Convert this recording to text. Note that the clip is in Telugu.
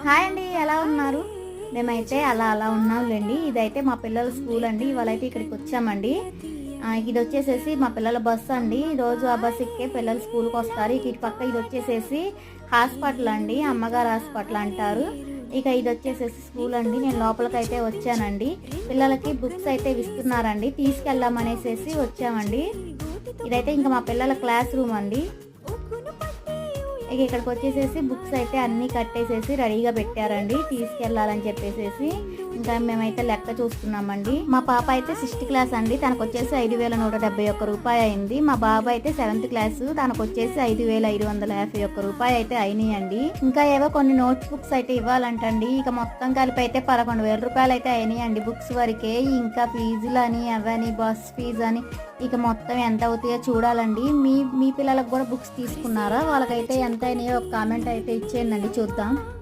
హాయ్ అండి, ఎలా ఉన్నారు? మేమైతే అలా ఉన్నాంలేండి. ఇదైతే మా పిల్లల స్కూల్ అండి. ఇవాళైతే ఇక్కడికి వచ్చామండి. ఇది వచ్చేసేసి మా పిల్లల బస్సు అండి. రోజు ఆ బస్సు ఎక్కే పిల్లలు స్కూల్కి వస్తారు. ఇటు పక్క ఇది వచ్చేసేసి హాస్పిటల్ అండి, అమ్మగారు హాస్పిటల్ అంటారు. ఇక ఇది వచ్చేసేసి స్కూల్ అండి. నేను లోపలికైతే వచ్చానండి. పిల్లలకి బుక్స్ అయితే ఇస్తున్నారండి, తీసుకెళ్దామనేసేసి వచ్చామండి. ఇదైతే ఇంకా మా పిల్లల క్లాస్ రూమ్ అండి. ఇక ఇక్కడికి వచ్చేసేసి బుక్స్ అయితే అన్నీ కట్టేసేసి రెడీగా పెట్టారండి, తీసుకెళ్ళాలని చెప్పేసేసి. ఇంకా మేమైతే లెక్క చూస్తున్నామండి. మా పాప అయితే 6th క్లాస్ అండి, తనకు వచ్చేసి 5,171 రూపాయి అయింది. మా బాబు అయితే 7th క్లాసు, తనకు వచ్చేసి 5,551 రూపాయి అయితే అయినాయండి. ఇంకా ఏవో కొన్ని నోట్ బుక్స్ అయితే ఇవ్వాలంటండి. ఇక మొత్తం కలిపి అయితే 11,000 రూపాయలు అయితే అయినాయండి బుక్స్ వరకే. ఇంకా ఫీజులు అని అవని బస్ ఫీజు అని ఇక మొత్తం ఎంత అవుతాయో చూడాలండి. మీ పిల్లలకు కూడా బుక్స్ తీసుకున్నారా? వాళ్ళకైతే ఎంత అయినాయో ఒక కామెంట్ అయితే ఇచ్చేయండి, చూద్దాం.